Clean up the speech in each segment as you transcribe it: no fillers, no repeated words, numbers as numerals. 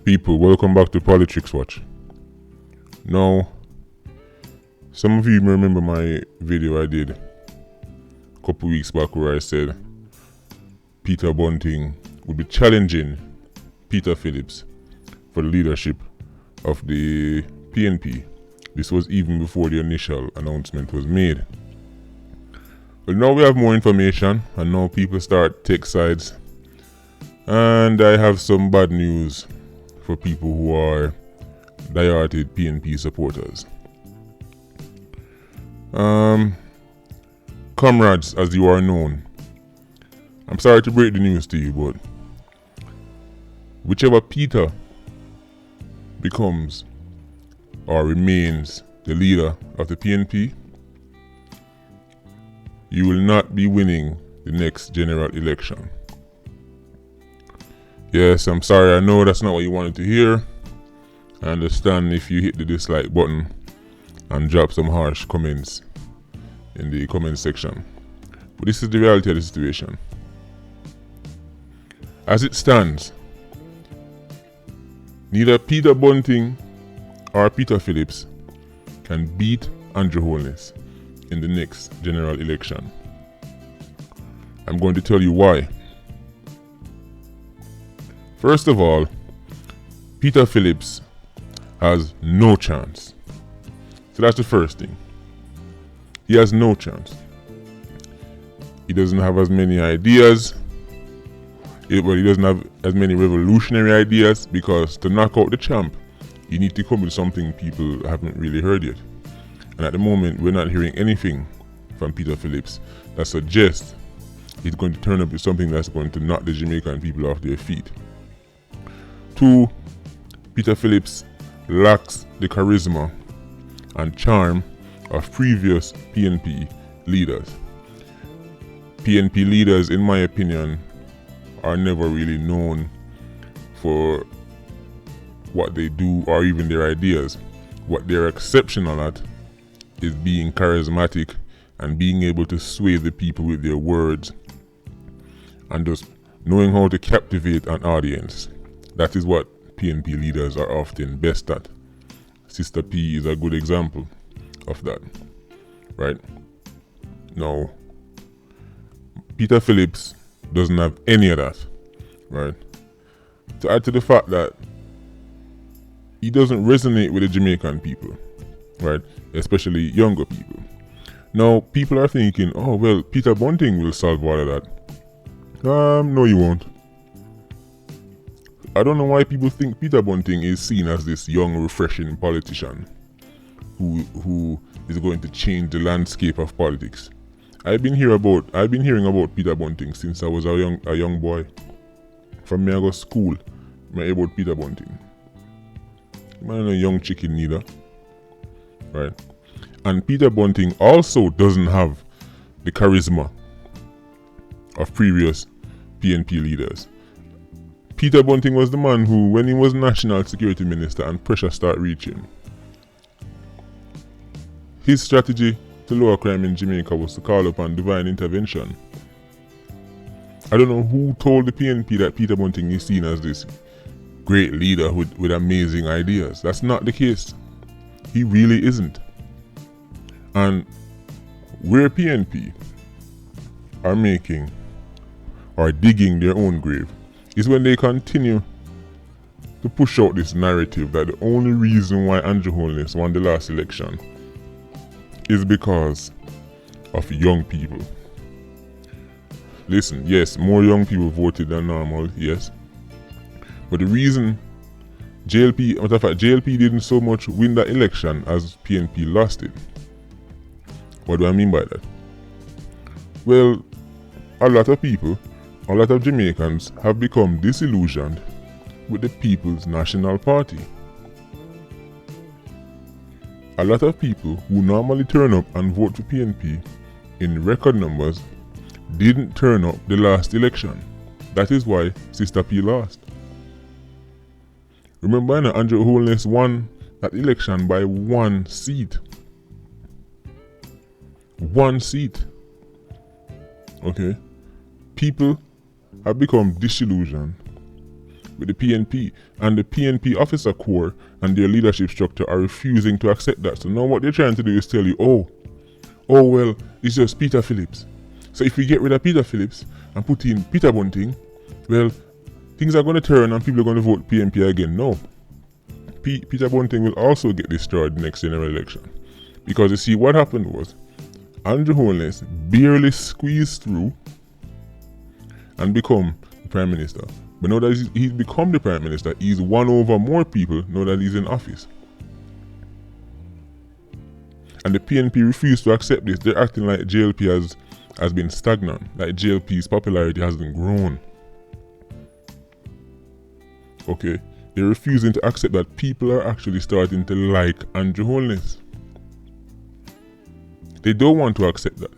People, welcome back to Politics Watch. Now, some of you may remember my video I did a couple weeks back where I said Peter Bunting would be challenging Peter Phillips for the leadership of the PNP. This was even before the initial announcement was made. Well, now we have more information and now people start take sides. And I have some bad news for people who are diehard PNP supporters. Comrades, as you are known, I'm sorry to break the news to you, but whichever Peter becomes or remains the leader of the PNP, you will not be winning the next general election. Yes, I'm sorry, I know that's not what you wanted to hear. I understand if you hit the dislike button and drop some harsh comments in the comment section. But this is the reality of the situation. As it stands, neither Peter Bunting or Peter Phillips can beat Andrew Holness in the next general election. I'm going to tell you why. First of all, Peter Phillips has no chance. So that's the first thing. He has no chance. He doesn't have as many ideas. He doesn't have as many revolutionary ideas, because to knock out the champ, you need to come with something people haven't really heard yet. And at the moment, we're not hearing anything from Peter Phillips that suggests he's going to turn up with something that's going to knock the Jamaican people off their feet. 2, Peter Phillips lacks the charisma and charm of previous PNP leaders. PNP leaders, in my opinion, are never really known for what they do or even their ideas. What they're exceptional at is being charismatic and being able to sway the people with their words and just knowing how to captivate an audience. That is what PNP leaders are often best at. Sister P is a good example of that, right? Now, Peter Phillips doesn't have any of that, right? To add to the fact that he doesn't resonate with the Jamaican people, right? Especially younger people. Now, people are thinking, oh, well, Peter Bunting will solve all of that. No, he won't. I don't know why people think Peter Bunting is seen as this young, refreshing politician who is going to change the landscape of politics. I've been hearing about Peter Bunting since I was a young boy. From me I go to school, I hear about Peter Bunting. I'm not a young chicken neither, right? And Peter Bunting also doesn't have the charisma of previous PNP leaders. Peter Bunting was the man who, when he was National Security Minister and pressure started reaching, his strategy to lower crime in Jamaica was to call upon divine intervention. I don't know who told the PNP that Peter Bunting is seen as this great leader with amazing ideas. That's not the case. He really isn't. And where PNP are making or digging their own grave is when they continue to push out this narrative that the only reason why Andrew Holness won the last election is because of young people. Listen, yes, more young people voted than normal, yes. But the reason JLP didn't so much win that election as PNP lost it. What do I mean by that? Well, a lot of people, a lot of Jamaicans have become disillusioned with the People's National Party. A lot of people who normally turn up and vote for PNP in record numbers didn't turn up the last election. That is why Sister P lost. Remember, Andrew Holness won that election by 1 seat. 1 seat. Okay? People have become disillusioned with the PNP, and the PNP officer corps and their leadership structure are refusing to accept that. So now what they're trying to do is tell you, oh well, it's just Peter Phillips. So if we get rid of Peter Phillips and put in Peter Bunting, well, things are going to turn and people are going to vote PNP again. No. Peter Bunting will also get destroyed in the next general election. Because you see, what happened was, Andrew Holness barely squeezed through and become the Prime Minister. But now that he's become the Prime Minister, he's won over more people now that he's in office. And the PNP refused to accept this. They're acting like JLP has been stagnant, like JLP's popularity hasn't grown. Okay, they're refusing to accept that people are actually starting to like Andrew Holness. They don't want to accept that.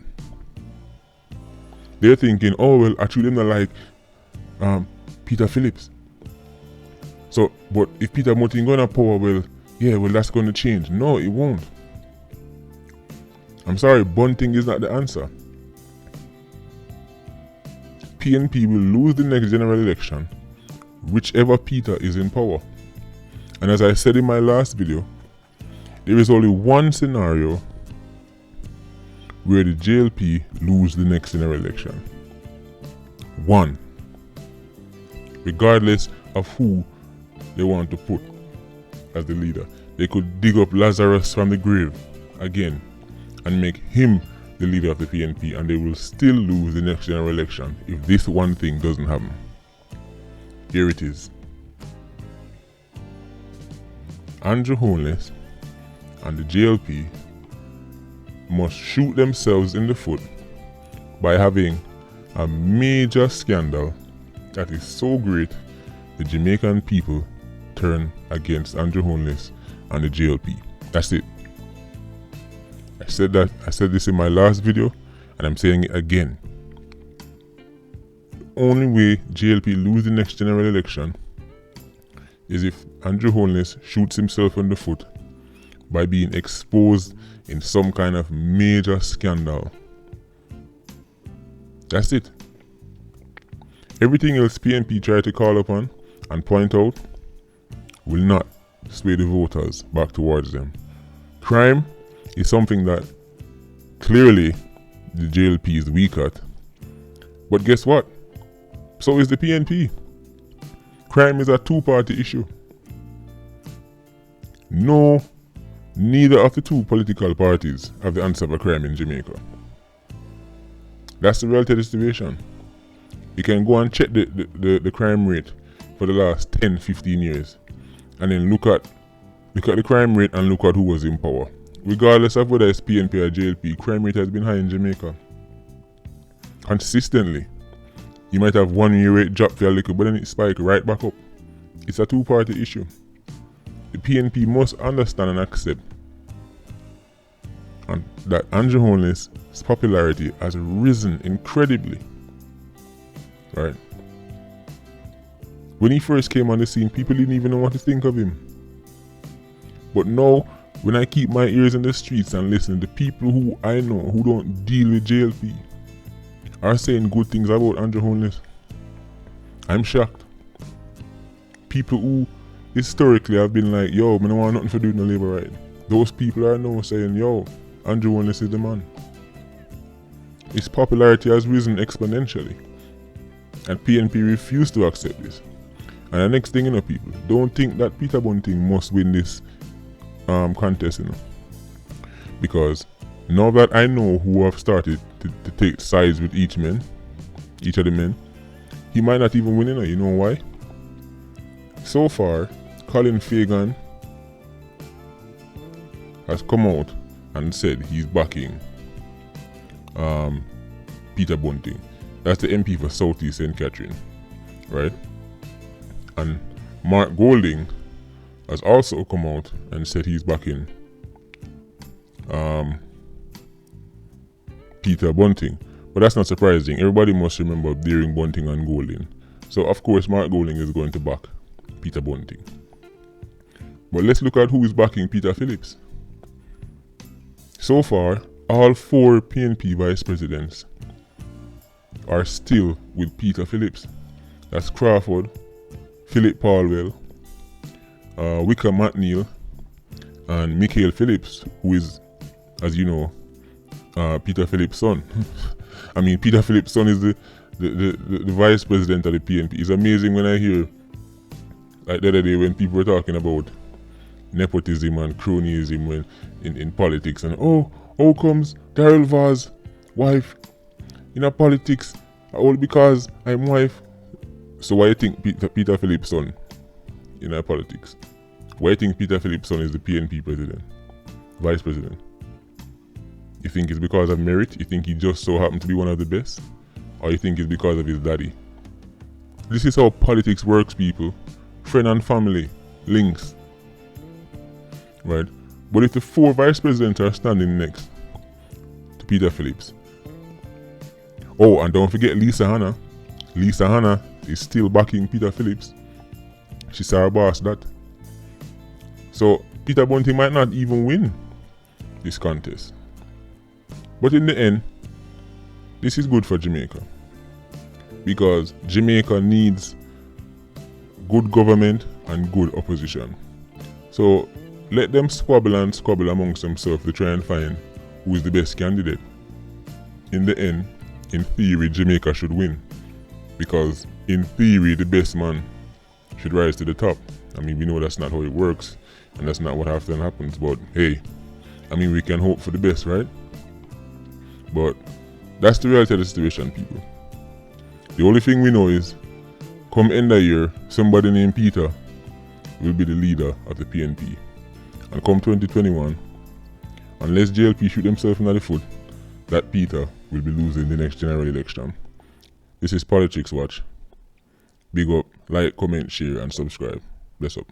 They're thinking, oh well, actually them not like Peter Phillips. So, but if Peter Bunting gonna power, well, that's gonna change. No, it won't. I'm sorry, Bunting is not the answer. PNP will lose the next general election, whichever Peter is in power. And as I said in my last video, there is only one scenario where the JLP lose the next general election. One. Regardless of who they want to put as the leader. They could dig up Lazarus from the grave again and make him the leader of the PNP, and they will still lose the next general election if this one thing doesn't happen. Here it is. Andrew Holness and the JLP must shoot themselves in the foot by having a major scandal that is so great the Jamaican people turn against Andrew Holness and the JLP. That's it. I said this in my last video and I'm saying it again. The only way JLP lose the next general election is if Andrew Holness shoots himself in the foot by being exposed in some kind of major scandal. That's it. Everything else PNP try to call upon and point out will not sway the voters back towards them. Crime is something that clearly the JLP is weak at. But guess what? So is the PNP. Crime is a two-party issue. No, neither of the two political parties have the answer for crime in Jamaica. That's the reality of the situation. You can go and check the crime rate for the last 10-15 years and then look at the crime rate and look at who was in power. Regardless of whether it's PNP or JLP, crime rate has been high in Jamaica. Consistently. You might have 1 year rate drop for a little, but then it spike right back up. It's a two-party issue. The PNP must understand and accept that Andrew Holness' popularity has risen incredibly. Right? When he first came on the scene, people didn't even know what to think of him. But now, when I keep my ears in the streets and listen, the people who I know who don't deal with JLP are saying good things about Andrew Holness. I'm shocked. People who historically have been like, yo, I don't want nothing to do with no Labour right. Those people are now saying, yo, Andrew Holness is the man. His popularity has risen exponentially. And PNP refused to accept this. And the next thing, people, don't think that Peter Bunting must win this contest, because now that I know who have started to take sides with each of the men, he might not even win, you know why? So far, Colin Fagan has come out and said he's backing Peter Bunting. That's the MP for South East St. Catherine, right? And Mark Golding has also come out and said he's backing Peter Bunting. But that's not surprising. Everybody must remember Deering Bunting and Golding. So of course Mark Golding is going to back Peter Bunting. But let's look at who is backing Peter Phillips. So far, all 4 PNP vice presidents are still with Peter Phillips. That's Crawford, Philip Paulwell, Wickham McNeil, and Michael Phillips, who is, as you know, Peter Phillips' son. I mean, Peter Phillips' son is the vice president of the PNP. It's amazing when I hear, like the other day when people were talking about nepotism and cronyism when in politics, and how comes Daryl Vaz wife in a politics all because I'm wife. So why you think Peter Phillips' son in our politics? Why you think Peter Phillips' son is the PNP president, vice president? You think it's because of merit? You think he just so happened to be one of the best? Or you think it's because of his daddy? This is how politics works, people. Friend and family, links. Right? But if the 4 vice presidents are standing next to Peter Phillips. Oh, and don't forget Lisa Hanna. Lisa Hanna is still backing Peter Phillips. She saw her boss that. So Peter Bunting might not even win this contest. But in the end, this is good for Jamaica. Because Jamaica needs good government and good opposition. So let them squabble amongst themselves to try and find who is the best candidate. In the end, in theory, Jamaica should win. Because in theory, the best man should rise to the top. I mean, we know that's not how it works, and that's not what often happens, but hey, I mean, we can hope for the best, right? But that's the reality of the situation, people. The only thing we know is, come end of year, somebody named Peter will be the leader of the PNP. And come 2021, unless JLP shoot himself in the foot, that Peter will be losing the next general election. This is Politics Watch. Big up, like, comment, share, and subscribe. Bless up.